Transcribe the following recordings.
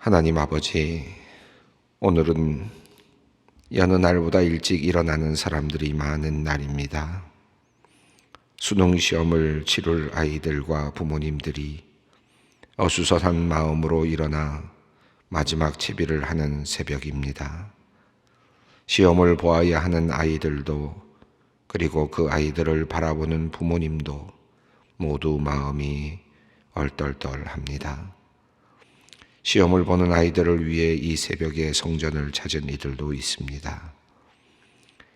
하나님 아버지, 오늘은 여느 날보다 일찍 일어나는 사람들이 많은 날입니다. 수능 시험을 치룰 아이들과 부모님들이 어수선한 마음으로 일어나 마지막 채비를 하는 새벽입니다. 시험을 보아야 하는 아이들도, 그리고 그 아이들을 바라보는 부모님도 모두 마음이 얼떨떨합니다. 시험을 보는 아이들을 위해 이 새벽에 성전을 찾은 이들도 있습니다.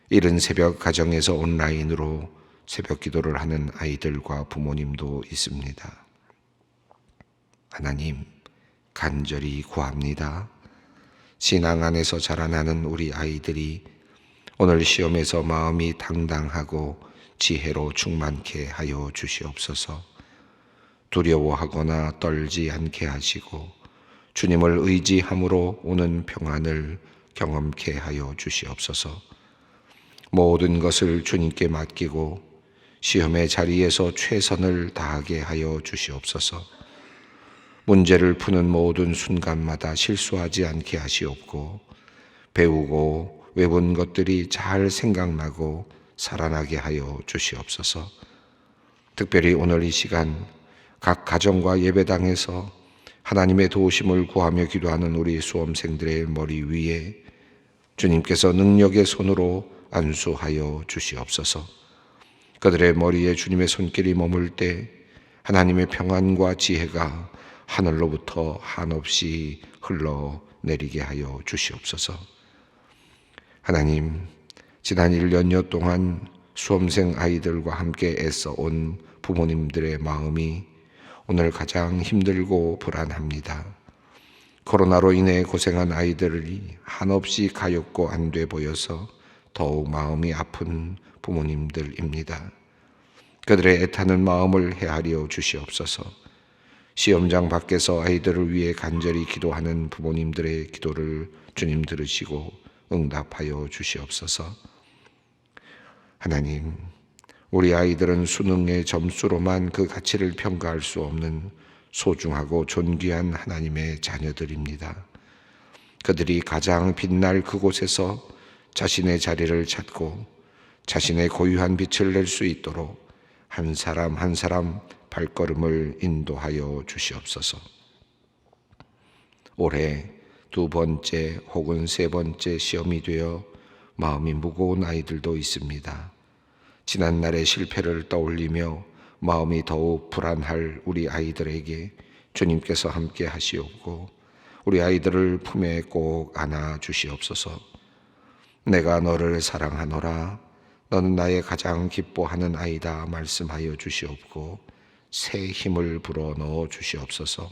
이른 새벽 가정에서 온라인으로 새벽 기도를 하는 아이들과 부모님도 있습니다. 하나님, 간절히 구합니다. 신앙 안에서 자라나는 우리 아이들이 오늘 시험에서 마음이 당당하고 지혜로 충만케 하여 주시옵소서. 두려워하거나 떨지 않게 하시고 주님을 의지함으로 오는 평안을 경험케 하여 주시옵소서. 모든 것을 주님께 맡기고 시험의 자리에서 최선을 다하게 하여 주시옵소서. 문제를 푸는 모든 순간마다 실수하지 않게 하시옵고 배우고 외운 것들이 잘 생각나고 살아나게 하여 주시옵소서. 특별히 오늘 이 시간 각 가정과 예배당에서 하나님의 도우심을 구하며 기도하는 우리 수험생들의 머리 위에 주님께서 능력의 손으로 안수하여 주시옵소서. 그들의 머리에 주님의 손길이 머물 때 하나님의 평안과 지혜가 하늘로부터 한없이 흘러내리게 하여 주시옵소서. 하나님, 지난 1년여 동안 수험생 아이들과 함께 애써온 부모님들의 마음이 오늘 가장 힘들고 불안합니다. 코로나로 인해 고생한 아이들이 한없이 가엾고 안돼 보여서 더욱 마음이 아픈 부모님들입니다. 그들의 애타는 마음을 헤아려 주시옵소서. 시험장 밖에서 아이들을 위해 간절히 기도하는 부모님들의 기도를 주님 들으시고 응답하여 주시옵소서. 하나님, 우리 아이들은 수능의 점수로만 그 가치를 평가할 수 없는 소중하고 존귀한 하나님의 자녀들입니다. 그들이 가장 빛날 그곳에서 자신의 자리를 찾고 자신의 고유한 빛을 낼 수 있도록 한 사람 한 사람 발걸음을 인도하여 주시옵소서. 올해 2번째 혹은 3번째 시험이 되어 마음이 무거운 아이들도 있습니다. 지난날의 실패를 떠올리며 마음이 더욱 불안할 우리 아이들에게 주님께서 함께 하시옵고 우리 아이들을 품에 꼭 안아 주시옵소서. 내가 너를 사랑하노라, 너는 나의 가장 기뻐하는 아이다 말씀하여 주시옵고 새 힘을 불어넣어 주시옵소서.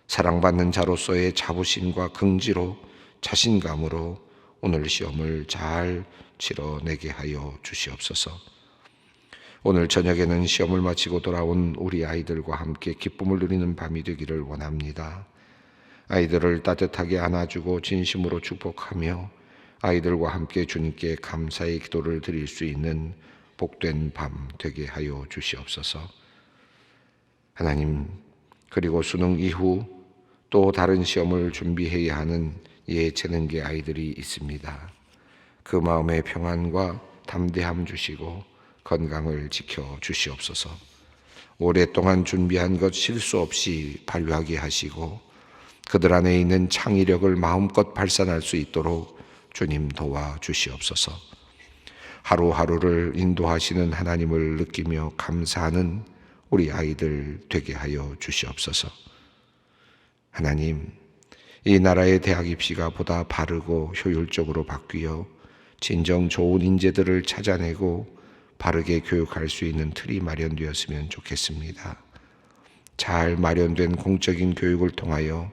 사랑받는 자로서의 자부심과 긍지로 자신감으로 오늘 시험을 잘 치러내게 하여 주시옵소서. 오늘 저녁에는 시험을 마치고 돌아온 우리 아이들과 함께 기쁨을 누리는 밤이 되기를 원합니다. 아이들을 따뜻하게 안아주고 진심으로 축복하며 아이들과 함께 주님께 감사의 기도를 드릴 수 있는 복된 밤 되게 하여 주시옵소서. 하나님, 그리고 수능 이후 또 다른 시험을 준비해야 하는 예체능계 아이들이 있습니다. 그 마음의 평안과 담대함 주시고 건강을 지켜 주시옵소서. 오랫동안 준비한 것 실수 없이 발휘하게 하시고 그들 안에 있는 창의력을 마음껏 발산할 수 있도록 주님 도와 주시옵소서. 하루하루를 인도하시는 하나님을 느끼며 감사하는 우리 아이들 되게 하여 주시옵소서. 하나님, 이 나라의 대학 입시가 보다 바르고 효율적으로 바뀌어 진정 좋은 인재들을 찾아내고 바르게 교육할 수 있는 틀이 마련되었으면 좋겠습니다. 잘 마련된 공적인 교육을 통하여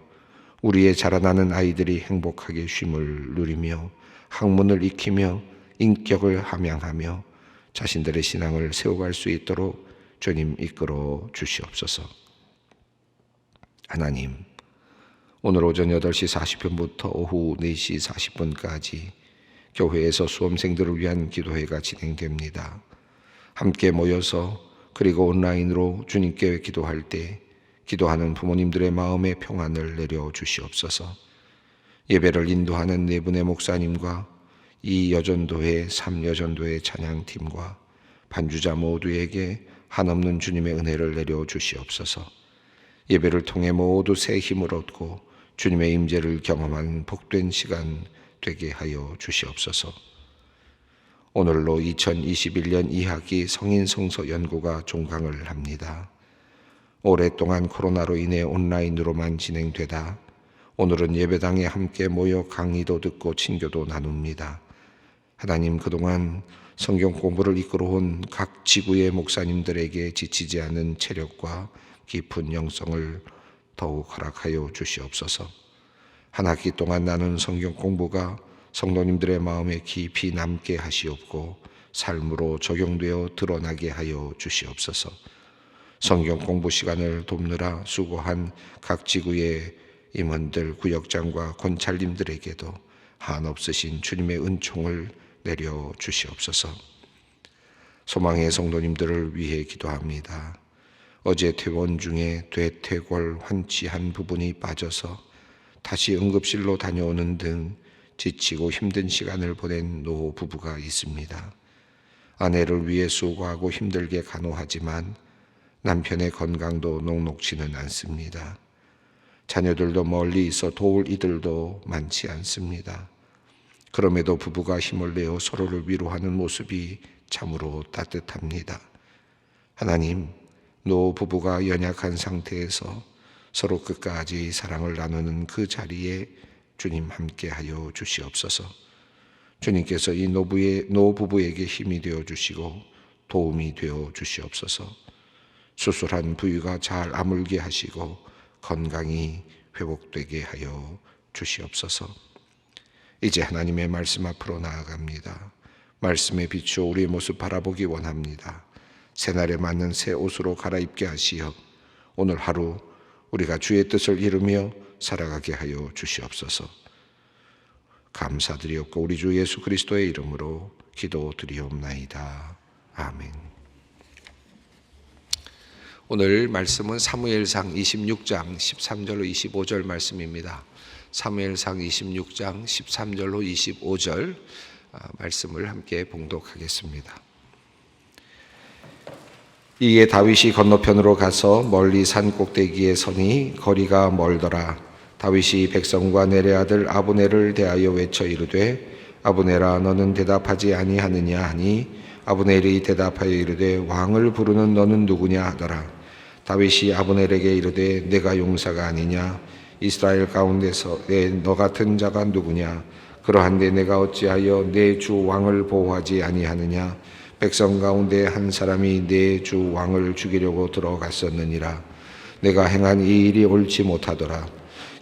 우리의 자라나는 아이들이 행복하게 쉼을 누리며 학문을 익히며 인격을 함양하며 자신들의 신앙을 세워갈 수 있도록 주님 이끌어 주시옵소서. 하나님, 오늘 오전 8시 40분부터 오후 4시 40분까지 교회에서 수험생들을 위한 기도회가 진행됩니다. 함께 모여서 그리고 온라인으로 주님께 기도할 때 기도하는 부모님들의 마음에 평안을 내려 주시옵소서. 예배를 인도하는 네 분의 목사님과 이 여전도회 3여전도회 찬양팀과 반주자 모두에게 한없는 주님의 은혜를 내려 주시옵소서. 예배를 통해 모두 새 힘을 얻고 주님의 임재를 경험하는 복된 시간 되게 하여 주시옵소서. 오늘로 2021년 2학기 성인 성서 연구가 종강을 합니다. 오랫동안 코로나로 인해 온라인으로만 진행되다 오늘은 예배당에 함께 모여 강의도 듣고 친교도 나눕니다. 하나님, 그동안 성경 공부를 이끌어온 각 지구의 목사님들에게 지치지 않는 체력과 깊은 영성을 더욱 허락하여 주시옵소서. 한 학기 동안 나눈 성경 공부가 성도님들의 마음에 깊이 남게 하시옵고 삶으로 적용되어 드러나게 하여 주시옵소서. 성경 공부 시간을 돕느라 수고한 각 지구의 임원들, 구역장과 권찰님들에게도 한없으신 주님의 은총을 내려 주시옵소서. 소망의 성도님들을 위해 기도합니다. 어제 퇴원 중에 뇌퇴골 환치한 부분이 빠져서 다시 응급실로 다녀오는 등 지치고 힘든 시간을 보낸 노 부부가 있습니다. 아내를 위해 수고하고 힘들게 간호하지만 남편의 건강도 녹록지는 않습니다. 자녀들도 멀리 있어 도울 이들도 많지 않습니다. 그럼에도 부부가 힘을 내어 서로를 위로하는 모습이 참으로 따뜻합니다. 하나님, 노 부부가 연약한 상태에서 서로 끝까지 사랑을 나누는 그 자리에 주님 함께하여 주시옵소서. 주님께서 이 노 부부에게 힘이 되어 주시고 도움이 되어 주시옵소서. 수술한 부위가 잘 아물게 하시고 건강이 회복되게 하여 주시옵소서. 이제 하나님의 말씀 앞으로 나아갑니다. 말씀에 비추어 우리의 모습 바라보기 원합니다. 새날에 맞는 새 옷으로 갈아입게 하시어 오늘 하루 우리가 주의 뜻을 이루며 살아가게 하여 주시옵소서. 감사드리옵고 우리 주 예수 그리스도의 이름으로 기도드리옵나이다. 아멘. 오늘 말씀은 사무엘상 26장 13절로 25절 말씀입니다. 사무엘상 26장 13절로 25절 말씀을 함께 봉독하겠습니다. 이에 다윗이 건너편으로 가서 멀리 산 꼭대기에 서니 거리가 멀더라. 다윗이 백성과 넬의 아들 아브넬을 대하여 외쳐 이르되 아브넬아 너는 대답하지 아니하느냐 하니 아브넬이 대답하여 이르되 왕을 부르는 너는 누구냐 하더라. 다윗이 아브넬에게 이르되 내가 용사가 아니냐 이스라엘 가운데서 너 같은 자가 누구냐 그러한데 내가 어찌하여 내 주 왕을 보호하지 아니하느냐 백성 가운데 한 사람이 내 주 왕을 죽이려고 들어갔었느니라. 내가 행한 이 일이 옳지 못하더라.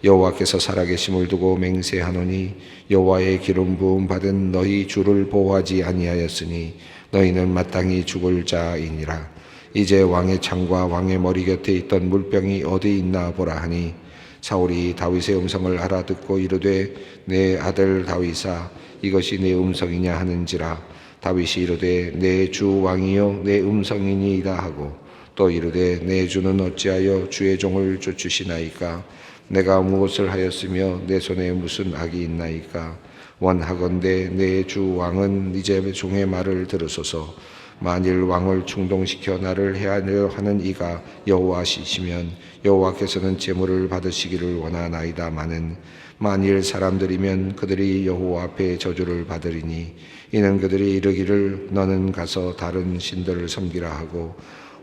여호와께서 살아계심을 두고 맹세하노니 여호와의 기름 부음 받은 너희 주를 보호하지 아니하였으니 너희는 마땅히 죽을 자이니라. 이제 왕의 창과 왕의 머리 곁에 있던 물병이 어디 있나 보라 하니 사울이 다윗의 음성을 알아듣고 이르되 내 아들 다윗아 이것이 내 음성이냐 하는지라. 다윗이 이르되 내 주 왕이여 내 음성이니이다 하고 또 이르되 내 주는 어찌하여 주의 종을 쫓으시나이까 내가 무엇을 하였으며 내 손에 무슨 악이 있나이까 원하건대 내 주 왕은 이제 종의 말을 들으소서. 만일 왕을 충동시켜 나를 해하려 하는 이가 여호와시시면 여호와께서는 제물을 받으시기를 원하나이다마는 만일 사람들이면 그들이 여호와 앞에 저주를 받으리니 이는 그들이 이르기를 너는 가서 다른 신들을 섬기라 하고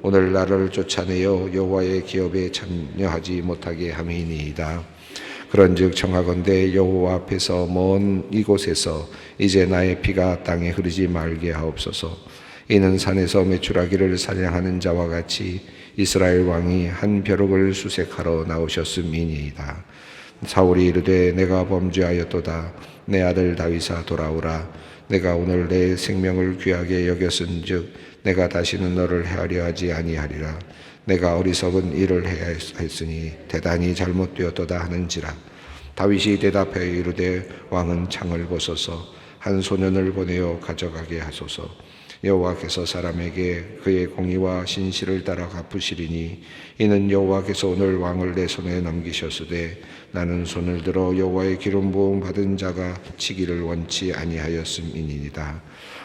오늘 나를 쫓아내어 여호와의 기업에 참여하지 못하게 함이니이다. 그런즉 청하건대 여호와 앞에서 먼 이곳에서 이제 나의 피가 땅에 흐르지 말게 하옵소서. 이는 산에서 메추라기를 사냥하는 자와 같이 이스라엘 왕이 한 벼룩을 수색하러 나오셨음이니이다. 사울이 이르되 내가 범죄하였도다. 내 아들 다윗아 돌아오라. 내가 오늘 내 생명을 귀하게 여겼은즉 내가 다시는 너를 해하려 하지 아니하리라. 내가 어리석은 일을 해야 했으니 대단히 잘못되었도다 하는지라. 다윗이 대답하여 이르되 왕은 창을 벗어서 한 소년을 보내어 가져가게 하소서. 여호와께서 사람에게 그의 공의와 신실을 따라 갚으시리니 이는 여호와께서 오늘 왕을 내 손에 넘기셨으되 나는 손을 들어 여호와의 기름 부음 받은 자가 치기를 원치 아니하였음이니이다.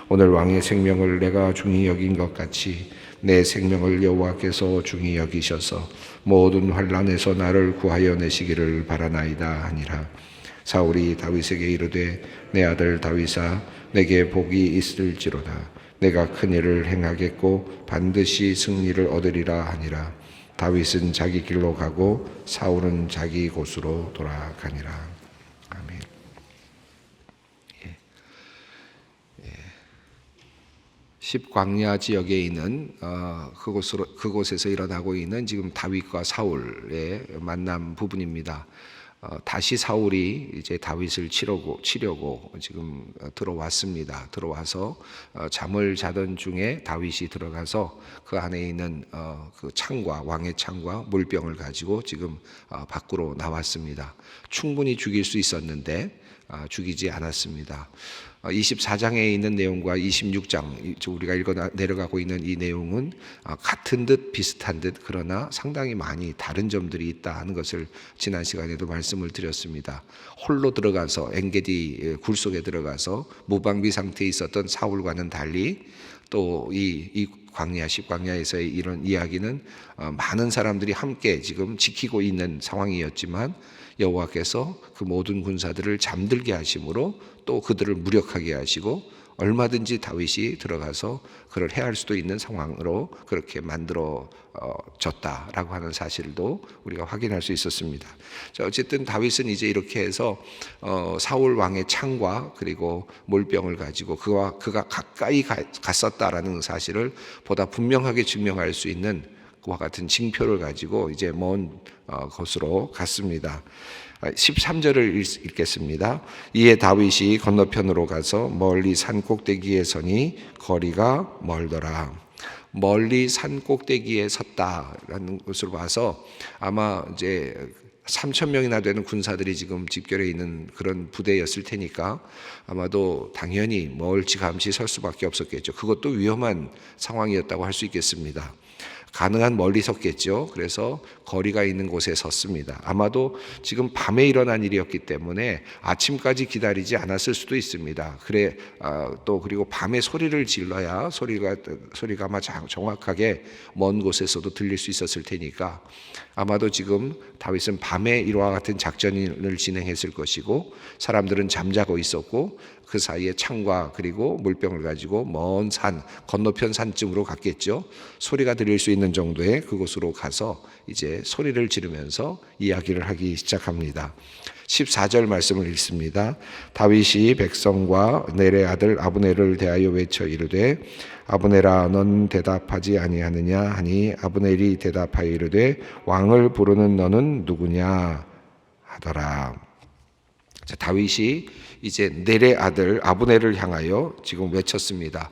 오늘 왕의 생명을 내가 중히 여긴 것 같이 내 생명을 여호와께서 중히 여기셔서 모든 환난에서 나를 구하여 내시기를 바라나이다 하니라. 사울이 다윗에게 이르되 내 아들 다윗아 내게 복이 있을지로다. 내가 큰 일을 행하겠고 반드시 승리를 얻으리라 하니라. 다윗은 자기 길로 가고 사울은 자기 곳으로 돌아가니라. 아멘. 십광야 지역에 있는 그곳에서 일어나고 있는 지금 다윗과 사울의 만남 부분입니다. 다시 사울이 이제 다윗을 치려고 지금 들어왔습니다. 들어와서 잠을 자던 중에 다윗이 들어가서 그 안에 있는 그 창과 왕의 창과 물병을 가지고 지금 밖으로 나왔습니다. 충분히 죽일 수 있었는데 죽이지 않았습니다. 24장에 있는 내용과 26장 우리가 읽어 내려가고 있는 이 내용은 같은 듯 비슷한 듯 그러나 상당히 많이 다른 점들이 있다 하는 것을 지난 시간에도 말씀을 드렸습니다. 홀로 들어가서 엔게디 굴 속에 들어가서 무방비 상태에 있었던 사울과는 달리 또 이 광야 십광야에서의 이런 이야기는 많은 사람들이 함께 지금 지키고 있는 상황이었지만 여호와께서 그 모든 군사들을 잠들게 하심으로 또 그들을 무력하게 하시고 얼마든지 다윗이 들어가서 그를 해할 수도 있는 상황으로 그렇게 만들어졌다라고 하는 사실도 우리가 확인할 수 있었습니다. 자, 어쨌든 다윗은 이제 이렇게 해서 사울 왕의 창과 그리고 몰병을 가지고 그가 가까이 갔었다라는 사실을 보다 분명하게 증명할 수 있는 그와 같은 징표를 가지고 이제 먼 곳으로 갔습니다. 13절을 읽겠습니다. 이에 다윗이 건너편으로 가서 멀리 산 꼭대기에 서니 거리가 멀더라. 멀리 산 꼭대기에 섰다라는 것으로 봐서 아마 이제 3,000명이나 되는 군사들이 지금 집결해 있는 그런 부대였을 테니까 아마도 당연히 멀찌감치 설 수밖에 없었겠죠. 그것도 위험한 상황이었다고 할 수 있겠습니다. 가능한 멀리 섰겠죠. 그래서 거리가 있는 곳에 섰습니다. 아마도 지금 밤에 일어난 일이었기 때문에 아침까지 기다리지 않았을 수도 있습니다. 또 그리고 밤에 소리를 질러야 소리가 아마 정확하게 먼 곳에서도 들릴 수 있었을 테니까 아마도 지금 다윗은 밤에 이와 같은 작전을 진행했을 것이고 사람들은 잠자고 있었고 그 사이에 창과 그리고 물병을 가지고 먼 산 건너편 산쯤으로 갔겠죠. 소리가 들릴 수 있는 정도의 그곳으로 가서 이제 소리를 지르면서 이야기를 하기 시작합니다. 14절 말씀을 읽습니다. 다윗이 백성과 넬의 아들 아브넬을 대하여 외쳐 이르되 아브넬아 넌 대답하지 아니하느냐 하니 아브넬이 대답하여 이르되 왕을 부르는 너는 누구냐 하더라. 자, 다윗이 이제 넬의 아들 아브넬을 향하여 지금 외쳤습니다.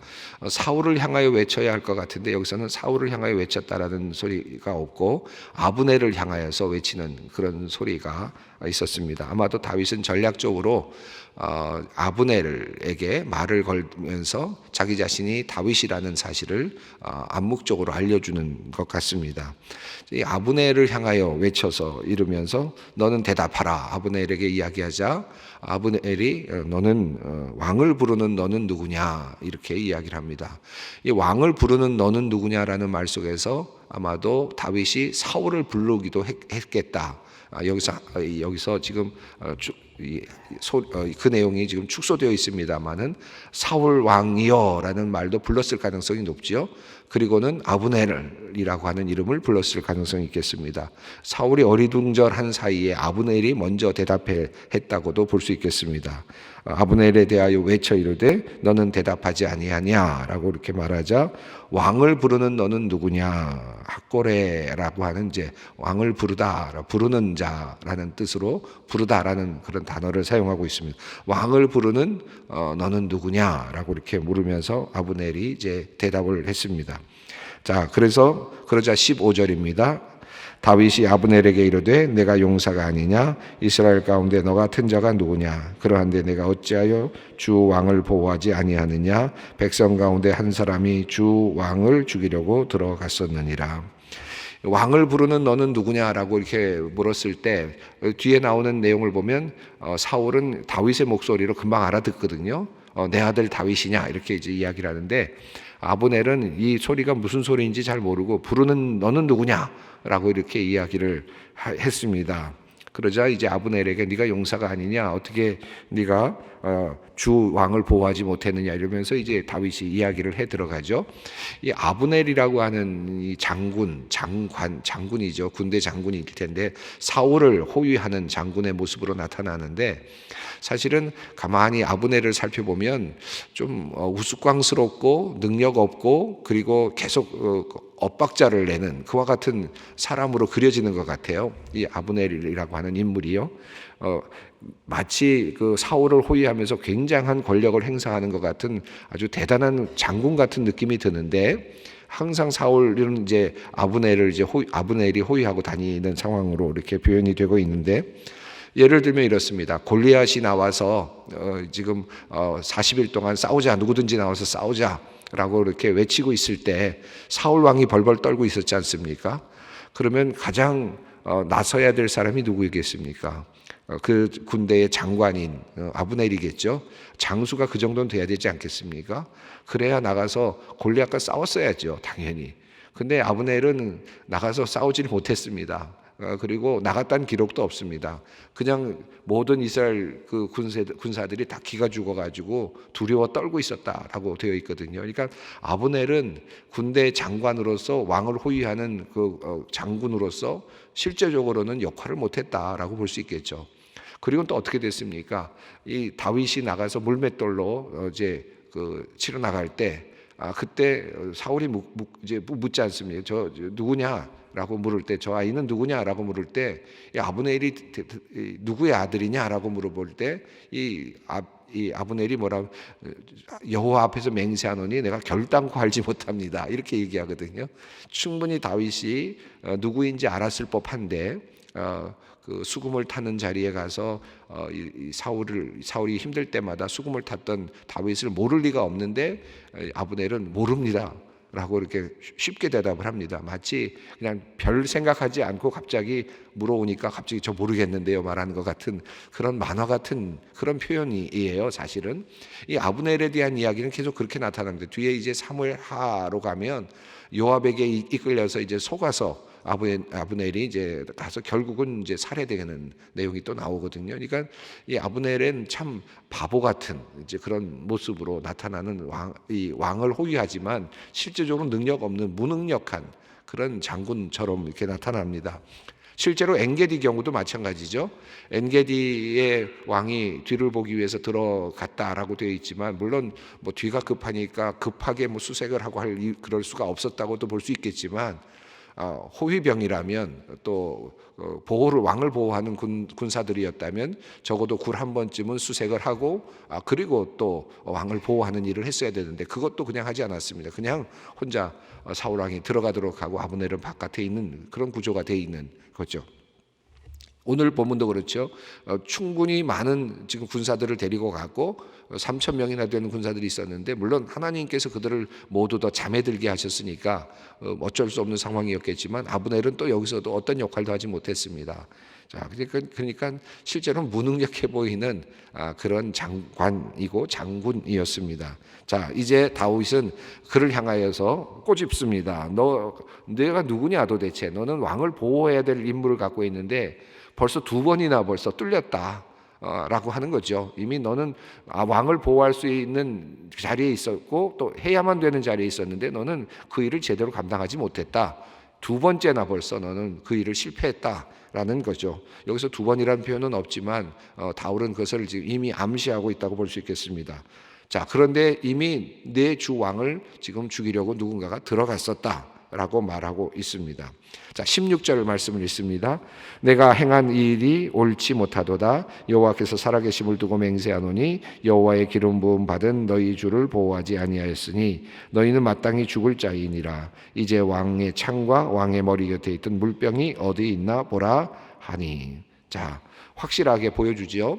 사울을 향하여 외쳐야 할 것 같은데 여기서는 사울을 향하여 외쳤다라는 소리가 없고 아브넬을 향하여서 외치는 그런 소리가 있었습니다. 아마도 다윗은 전략적으로 아브넬에게 말을 걸면서 자기 자신이 다윗이라는 사실을 암묵적으로 알려주는 것 같습니다. 이 아브넬을 향하여 외쳐서 이르면서 너는 대답하라 아브넬에게 이야기하자 아브넬이 너는 왕을 부르는 너는 누구냐 이렇게 이야기를 합니다. 이 왕을 부르는 너는 누구냐라는 말 속에서 아마도 다윗이 사울을 부르기도 했겠다. 여기서 지금 그 내용이 지금 축소되어 있습니다만은 사울 왕이여라는 말도 불렀을 가능성이 높지요. 그리고는 아브넬이라고 하는 이름을 불렀을 가능성이 있겠습니다. 사울이 어리둥절한 사이에 아브넬이 먼저 대답했다고도 볼 수 있겠습니다. 아브넬에 대하여 외쳐 이르되 너는 대답하지 아니하냐라고 이렇게 말하자 왕을 부르는 너는 누구냐 학고레라고 하는 이제 왕을 부르는 자라는 뜻으로 부르다라는 그런 단어를 사용하고 있습니다. 왕을 부르는 너는 누구냐라고 이렇게 물으면서 아브넬이 이제 대답을 했습니다. 자, 그러자 15절입니다. 다윗이 아브넬에게 이르되 내가 용사가 아니냐? 이스라엘 가운데 너 같은 자가 누구냐? 그러한데 내가 어찌하여 주 왕을 보호하지 아니하느냐? 백성 가운데 한 사람이 주 왕을 죽이려고 들어갔었느니라. 왕을 부르는 너는 누구냐라고 이렇게 물었을 때 뒤에 나오는 내용을 보면 사울은 다윗의 목소리로 금방 알아듣거든요. 내 아들 다윗이냐 이렇게 이제 이야기를 하는데 아브넬은 이 소리가 무슨 소리인지 잘 모르고 부르는 너는 누구냐라고 이렇게 이야기를 했습니다. 그러자 이제 아브넬에게 네가 용사가 아니냐 어떻게 네가 주 왕을 보호하지 못했느냐 이러면서 이제 다윗이 이야기를 해 들어가죠. 이 아브넬이라고 하는 이 장군이죠. 군대 장군일 텐데 사울을 호위하는 장군의 모습으로 나타나는데 사실은 가만히 아브넬을 살펴보면 좀 우스꽝스럽고 능력 없고 그리고 계속 엇박자를 내는 그와 같은 사람으로 그려지는 것 같아요. 이 아브넬이라고 하는 인물이요. 마치 그 사울을 호위하면서 굉장한 권력을 행사하는 것 같은 아주 대단한 장군 같은 느낌이 드는데 항상 사울은 이제 아브넬이 호위하고 다니는 상황으로 이렇게 표현이 되고 있는데 예를 들면 이렇습니다. 골리앗이 나와서 지금 40일 동안 싸우자 누구든지 나와서 싸우자 라고 이렇게 외치고 있을 때 사울 왕이 벌벌 떨고 있었지 않습니까? 그러면 가장 나서야 될 사람이 누구이겠습니까? 그 군대의 장관인 아브넬이겠죠. 장수가 그 정도는 돼야 되지 않겠습니까? 그래야 나가서 골리앗과 싸웠어야죠, 당연히. 근데 아브넬은 나가서 싸우지를 못했습니다. 그리고 나갔다는 기록도 없습니다. 그냥 모든 이스라엘 그 군사들이 다 기가 죽어가지고 두려워 떨고 있었다라고 되어 있거든요. 그러니까 아브넬은 군대 장관으로서 왕을 호위하는 그 장군으로서 실제적으로는 역할을 못했다라고 볼 수 있겠죠. 그리고 또 어떻게 됐습니까? 이 다윗이 나가서 물맷돌로 이제 그 치러 나갈 때 그때 사울이 이제 묻지 않습니까? 저 누구냐? 라고 물을 때 저 아이는 누구냐라고 물을 때 이 아브넬이 누구의 아들이냐라고 물어볼 때 이 아브넬이 뭐라 여호와 앞에서 맹세하노니 내가 결단코 알지 못합니다 이렇게 얘기하거든요. 충분히 다윗이 누구인지 알았을 법한데 그 수금을 타는 자리에 가서 사울이 힘들 때마다 수금을 탔던 다윗을 모를 리가 없는데 아브넬은 모릅니다. 라고 이렇게 쉽게 대답을 합니다. 마치 그냥 별 생각하지 않고 갑자기 물어오니까 갑자기 저 모르겠는데요 말하는 것 같은 그런 만화 같은 그런 표현이에요. 사실은 이 아브넬에 대한 이야기는 계속 그렇게 나타납니다. 뒤에 이제 사무엘하로 가면 요압에게 이끌려서 이제 속아서 아브넬이 이제 가서 결국은 이제 살해되는 내용이 또 나오거든요. 그러니까 이 아브넬은 참 바보 같은 이제 그런 모습으로 나타나는 왕을 호위하지만 실제적으로 능력 없는 무능력한 그런 장군처럼 이렇게 나타납니다. 실제로 엔게디 경우도 마찬가지죠. 엔게디의 왕이 뒤를 보기 위해서 들어갔다라고 되어 있지만 물론 뭐 뒤가 급하니까 급하게 뭐 수색을 하고 그럴 수가 없었다고도 볼 수 있겠지만 호위병이라면 또 왕을 보호하는 군사들이었다면 적어도 굴 한 번쯤은 수색을 하고 그리고 또 왕을 보호하는 일을 했어야 되는데 그것도 그냥 하지 않았습니다. 그냥 혼자 사울 왕이 들어가도록 하고 아브넬은 바깥에 있는 그런 구조가 되어 있는 거죠. 오늘 본문도 그렇죠. 충분히 많은 지금 군사들을 데리고 갔고 3천 명이나 되는 군사들이 있었는데 물론 하나님께서 그들을 모두 다 잠에 들게 하셨으니까 어쩔 수 없는 상황이었겠지만 아브넬은 또 여기서도 어떤 역할도 하지 못했습니다. 자, 그러니까 실제로 무능력해 보이는 그런 장관이고 장군이었습니다. 자, 이제 다윗은 그를 향하여서 꼬집습니다. 내가 누구냐 도대체? 너는 왕을 보호해야 될 임무를 갖고 있는데 벌써 두 번이나 뚫렸다. 라고 하는 거죠. 이미 너는 왕을 보호할 수 있는 자리에 있었고 또 해야만 되는 자리에 있었는데 너는 그 일을 제대로 감당하지 못했다. 두 번째나 벌써 너는 그 일을 실패했다라는 거죠. 여기서 두 번이라는 표현은 없지만 다울은 그것을 지금 이미 암시하고 있다고 볼 수 있겠습니다. 자, 그런데 이미 내 주 왕을 지금 죽이려고 누군가가 들어갔었다. 라고 말하고 있습니다. 자, 16절 말씀을 읽습니다. 내가 행한 이 일이 옳지 못하도다. 여호와께서 살아계심을 두고 맹세하노니 여호와의 기름 부음 받은 너희 주를 보호하지 아니하였으니 너희는 마땅히 죽을 자이니라. 이제 왕의 창과 왕의 머리 곁에 있던 물병이 어디 있나 보라 하니. 자, 확실하게 보여주지요.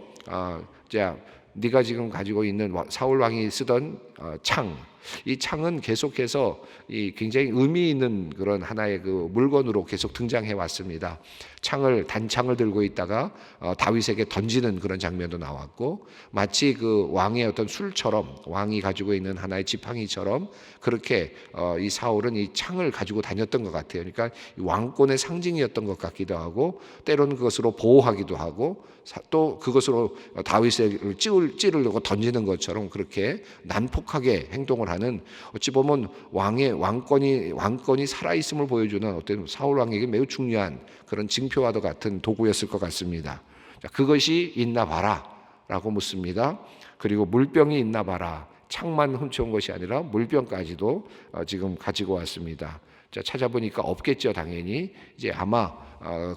자, 네가 지금 가지고 있는 사울 왕이 쓰던 창, 이 창은 계속해서 이 굉장히 의미 있는 그런 하나의 그 물건으로 계속 등장해 왔습니다. 단창을 들고 있다가 다윗에게 던지는 그런 장면도 나왔고, 마치 그 왕의 어떤 술처럼, 왕이 가지고 있는 하나의 지팡이처럼 그렇게 이 사울은 이 창을 가지고 다녔던 것 같아요. 그러니까 왕권의 상징이었던 것 같기도 하고, 때로는 그것으로 보호하기도 하고, 또 그것으로 다윗을 찌르려고 던지는 것처럼 그렇게 난폭하게 행동을 하는, 어찌 보면 왕권이 살아있음을 보여주는 어떤 사울 왕에게 매우 중요한 그런 징표와도 같은 도구였을 것 같습니다. 자, 그것이 있나 봐라 라고 묻습니다. 그리고 물병이 있나 봐라. 창만 훔쳐온 것이 아니라 물병까지도 지금 가지고 왔습니다. 자, 찾아보니까 없겠죠, 당연히. 이제 아마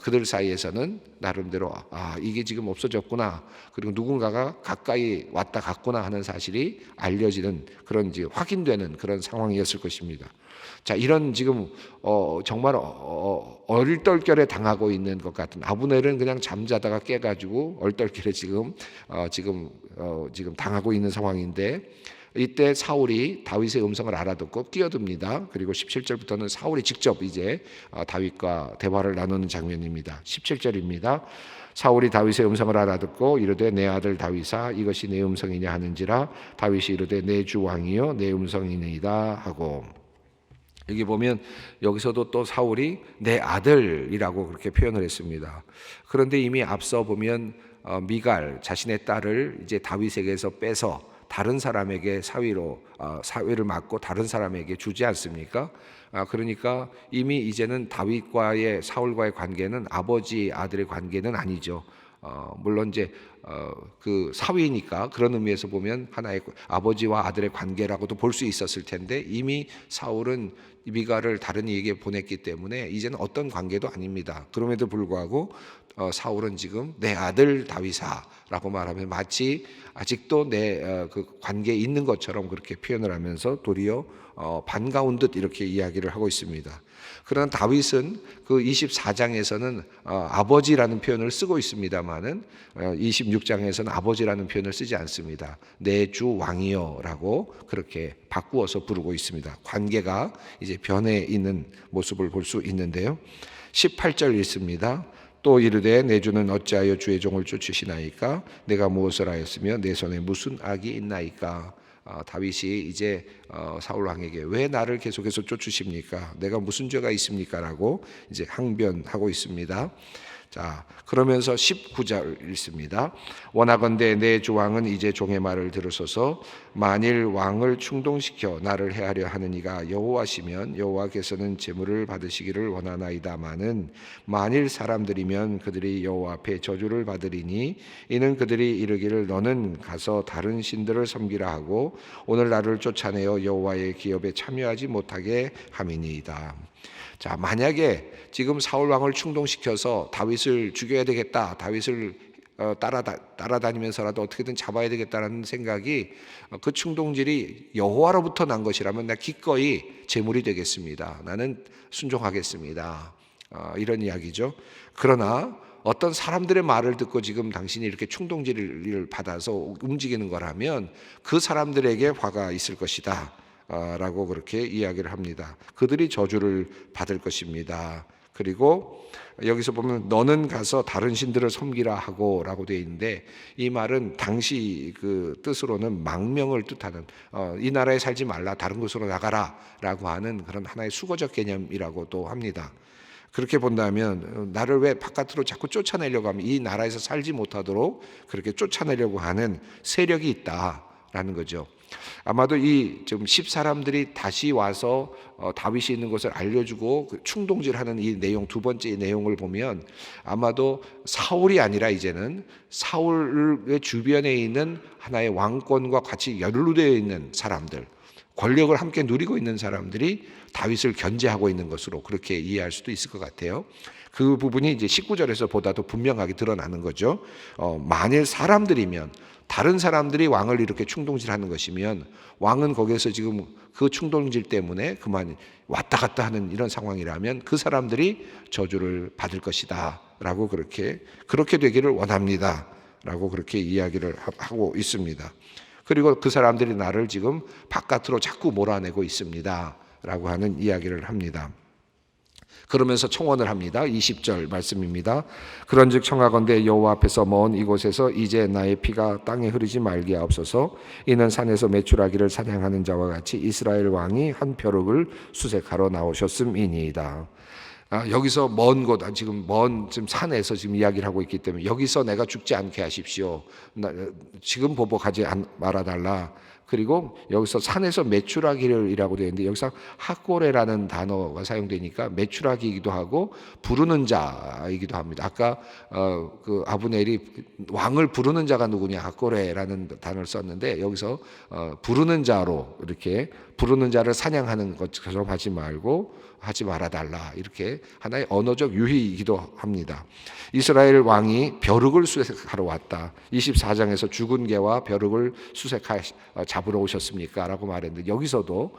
그들 사이에서는 나름대로 이게 지금 없어졌구나, 그리고 누군가가 가까이 왔다 갔구나 하는 사실이 알려지는 그런, 이제 확인되는 그런 상황이었을 것입니다. 자, 이런 지금 정말 얼떨결에 당하고 있는 것 같은, 아브넬은 그냥 잠자다가 깨가지고 얼떨결에 지금 당하고 있는 상황인데, 이때 사울이 다윗의 음성을 알아듣고 끼어듭니다. 그리고 17절부터는 사울이 직접 이제 다윗과 대화를 나누는 장면입니다. 17절입니다. 사울이 다윗의 음성을 알아듣고 이르되 내 아들 다윗아 이것이 내 음성이냐 하는지라. 다윗이 이르되 내 주 왕이요 내 음성이니이다 하고. 여기 보면 여기서도 또 사울이 내 아들이라고 그렇게 표현을 했습니다. 그런데 이미 앞서 보면 미갈 자신의 딸을 이제 다윗에게서 빼서 다른 사람에게 사위를 맡고 다른 사람에게 주지 않습니까? 그러니까 이미 이제는 다윗과의 사울과의 관계는 아버지 아들의 관계는 아니죠. 물론 이제 그 사위니까 그런 의미에서 보면 하나의 아버지와 아들의 관계라고도 볼 수 있었을 텐데, 이미 사울은 미갈을 다른 이에게 보냈기 때문에 이제는 어떤 관계도 아닙니다. 그럼에도 불구하고 사울은 지금 내 아들 다윗아라고 말하면 마치 아직도 내 그 관계에 있는 것처럼 그렇게 표현을 하면서 도리어 반가운 듯 이렇게 이야기를 하고 있습니다. 그러나 다윗은 그 24장에서는 아버지라는 표현을 쓰고 있습니다만은 26장에서는 아버지라는 표현을 쓰지 않습니다. 내 주 왕이여라고 그렇게 바꾸어서 부르고 있습니다. 관계가 이제 변해 있는 모습을 볼 수 있는데요. 18절 읽습니다. 또 이르되 내 주는 어찌하여 주의 종을 쫓으시나이까? 내가 무엇을 하였으며 내 손에 무슨 악이 있나이까? 다윗이 이제 사울 왕에게 왜 나를 계속해서 쫓으십니까? 내가 무슨 죄가 있습니까? 라고 이제 항변하고 있습니다. 자, 그러면서 19절 읽습니다. 원하건대 내 주 왕은 이제 종의 말을 들으소서. 만일 왕을 충동시켜 나를 해하려 하는 이가 여호와시면 여호와께서는 제물을 받으시기를 원하나이다마는 만일 사람들이면 그들이 여호와 앞에 저주를 받으리니 이는 그들이 이르기를 너는 가서 다른 신들을 섬기라 하고 오늘 나를 쫓아내어 여호와의 기업에 참여하지 못하게 함이니이다. 자, 만약에 지금 사울 왕을 충동시켜서 다윗을 죽여야 되겠다, 다윗을 따라다니면서라도 어떻게든 잡아야 되겠다라는 생각이, 그 충동질이 여호와로부터 난 것이라면 나 기꺼이 제물이 되겠습니다. 나는 순종하겠습니다. 이런 이야기죠. 그러나 어떤 사람들의 말을 듣고 지금 당신이 이렇게 충동질을 받아서 움직이는 거라면 그 사람들에게 화가 있을 것이다 라고 그렇게 이야기를 합니다. 그들이 저주를 받을 것입니다. 그리고 여기서 보면 너는 가서 다른 신들을 섬기라 하고 라고 되어 있는데, 이 말은 당시 그 뜻으로는 망명을 뜻하는, 이 나라에 살지 말라, 다른 곳으로 나가라 라고 하는 그런 하나의 수거적 개념이라고도 합니다. 그렇게 본다면 나를 왜 바깥으로 자꾸 쫓아내려고 하면, 이 나라에서 살지 못하도록 그렇게 쫓아내려고 하는 세력이 있다라는 거죠. 아마도 이 지금 10사람들이 다시 와서 다윗이 있는 것을 알려주고 충동질하는 이 내용, 두 번째 내용을 보면 아마도 사울이 아니라 이제는 사울의 주변에 있는 하나의 왕권과 같이 연루되어 있는 사람들, 권력을 함께 누리고 있는 사람들이 다윗을 견제하고 있는 것으로 그렇게 이해할 수도 있을 것 같아요. 그 부분이 이제 19절에서 보다도 분명하게 드러나는 거죠. 만일 사람들이면, 다른 사람들이 왕을 이렇게 충동질하는 것이면 왕은 거기에서 지금 그 충동질 때문에 그만 왔다 갔다 하는 이런 상황이라면 그 사람들이 저주를 받을 것이다 라고 그렇게 되기를 원합니다 라고 그렇게 이야기를 하고 있습니다. 그리고 그 사람들이 나를 지금 바깥으로 자꾸 몰아내고 있습니다 라고 하는 이야기를 합니다. 그러면서 청원을 합니다. 20절 말씀입니다. 그런즉 청하건대 여호와 앞에서 먼 이곳에서 이제 나의 피가 땅에 흐르지 말게 하옵소서. 이는 산에서 메추라기를 사냥하는 자와 같이 이스라엘 왕이 한 벼룩을 수색하러 나오셨음이니이다. 여기서 먼 곳, 지금 산에서 지금 이야기를 하고 있기 때문에 여기서 내가 죽지 않게 하십시오. 지금 보복하지 말아달라. 그리고 여기서 산에서 메추라기를이라고 되어 있는데 여기서 핫고레라는 단어가 사용되니까 메추라기이기도 하고 부르는 자이기도 합니다. 아까 그 아브넬이 왕을 부르는 자가 누구냐, 핫고레라는 단어를 썼는데 여기서 부르는 자로, 이렇게 부르는 자를 사냥하는 것처럼 하지 말아달라, 이렇게 하나의 언어적 유희이기도 합니다. 이스라엘 왕이 벼룩을 수색하러 왔다. 24장에서 죽은 개와 벼룩을 잡으러 오셨습니까? 라고 말했는데 여기서도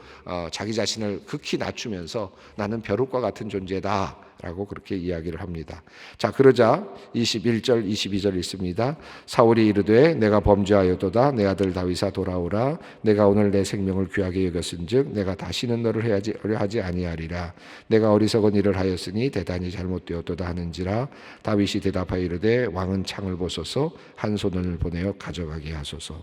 자기 자신을 극히 낮추면서 나는 벼룩과 같은 존재다 라고 그렇게 이야기를 합니다. 자, 그러자 21절 22절 있습니다. 사울이 이르되 내가 범죄하였도다. 내 아들 다윗아 돌아오라. 내가 오늘 내 생명을 귀하게 여겼은즉 내가 다시는 너를 하지 아니하리라. 내가 어리석은 일을 하였으니 대단히 잘못되었도다 하는지라. 다윗이 대답하여 이르되 왕은 창을 보소서 한 손을 보내어 가져가게 하소서.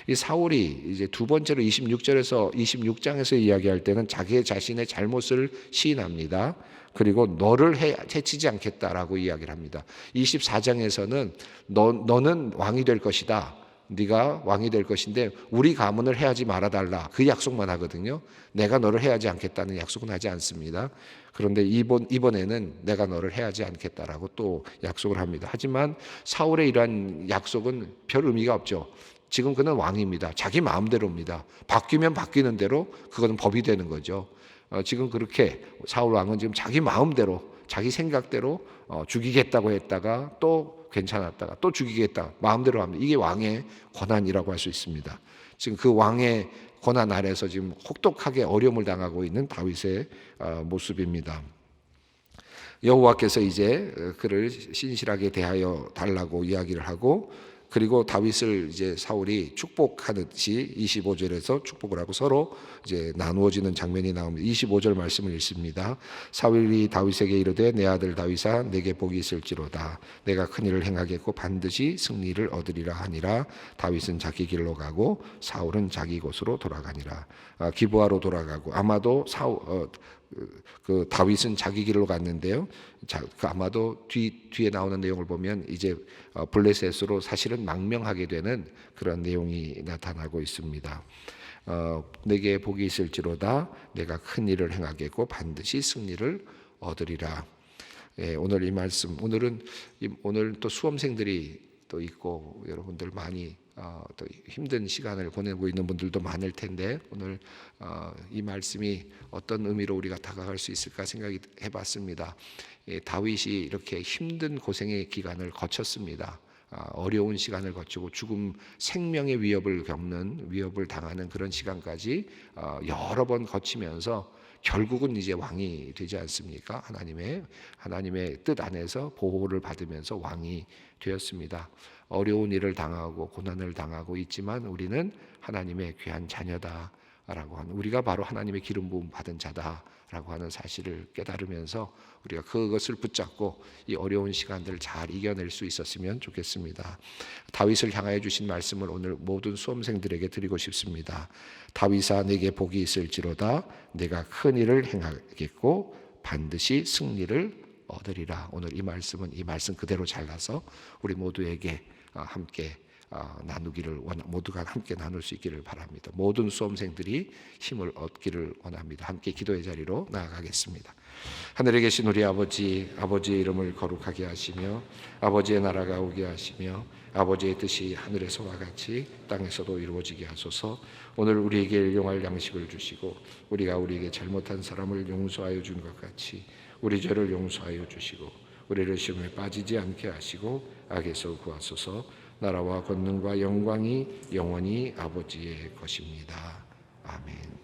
이 사울이 이제 두 번째로 26장에서 이야기할 때는 자기 자신의 잘못을 시인합니다. 그리고 너를 해치지 않겠다라고 이야기를 합니다. 24장에서는 너는 왕이 될 것이다. 네가 왕이 될 것인데 우리 가문을 해하지 말아달라. 그 약속만 하거든요. 내가 너를 해하지 않겠다는 약속은 하지 않습니다. 그런데 이번에는 내가 너를 해하지 않겠다라고 또 약속을 합니다. 하지만 사울의 이러한 약속은 별 의미가 없죠. 지금 그는 왕입니다. 자기 마음대로입니다. 바뀌면 바뀌는 대로 그건 법이 되는 거죠. 지금 그렇게 사울 왕은 지금 자기 마음대로, 자기 생각대로 죽이겠다고 했다가 또 괜찮았다가 또 죽이겠다 마음대로 합니다. 이게 왕의 권한이라고 할 수 있습니다. 지금 그 왕의 권한 아래서 지금 혹독하게 어려움을 당하고 있는 다윗의 모습입니다. 여호와께서 이제 그를 신실하게 대하여 달라고 이야기를 하고, 그리고 다윗을 이제 사울이 축복하듯이 25절에서 축복을 하고 서로 이제 나누어지는 장면이 나옵니다. 25절 말씀을 읽습니다. 사울이 다윗에게 이르되 내 아들 다윗아 내게 복이 있을지로다. 내가 큰 일을 행하겠고 반드시 승리를 얻으리라 하니라. 다윗은 자기 길로 가고 사울은 자기 곳으로 돌아가니라. 기브아로 돌아가고, 아마도 그 다윗은 자기 길로 갔는데요. 아마도 뒤에 나오는 내용을 보면 이제 블레셋으로 사실은 망명하게 되는 그런 내용이 나타나고 있습니다. 내게 복이 있을지로다. 내가 큰 일을 행하겠고 반드시 승리를 얻으리라. 오늘 이 말씀, 오늘 또 수험생들이 또 있고 여러분들 많이 또 힘든 시간을 보내고 있는 분들도 많을 텐데 오늘 이 말씀이 어떤 의미로 우리가 다가갈 수 있을까 생각이 해봤습니다. 다윗이 이렇게 힘든 고생의 기간을 거쳤습니다. 어려운 시간을 거치고 생명의 위협을 당하는 그런 시간까지 여러 번 거치면서 결국은 이제 왕이 되지 않습니까? 하나님의 뜻 안에서 보호를 받으면서 왕이 되었습니다. 어려운 일을 당하고 고난을 당하고 있지만 우리는 하나님의 귀한 자녀다라고 하는, 우리가 바로 하나님의 기름 부음 받은 자다라고 하는 사실을 깨달으면서 우리가 그것을 붙잡고 이 어려운 시간들을 잘 이겨낼 수 있었으면 좋겠습니다. 다윗을 향하여 주신 말씀을 오늘 모든 수험생들에게 드리고 싶습니다. 다윗아 내게 복이 있을지로다. 내가 큰 일을 행하겠고 반드시 승리를 얻으리라. 오늘 이 말씀 그대로 잘라서 우리 모두에게 함께 나누기를 모두가 함께 나눌 수 있기를 바랍니다. 모든 수험생들이 힘을 얻기를 원합니다. 함께 기도의 자리로 나아가겠습니다. 하늘에 계신 우리 아버지, 아버지의 이름을 거룩하게 하시며 아버지의 나라가 오게 하시며 아버지의 뜻이 하늘에서와 같이 땅에서도 이루어지게 하소서. 오늘 우리에게 일용할 양식을 주시고 우리가 우리에게 잘못한 사람을 용서하여 준 것 같이 우리 죄를 용서하여 주시고 우리를 시험에 빠지지 않게 하시고 악에서 구하소서. 나라와 권능과 영광이 영원히 아버지의 것입니다. 아멘.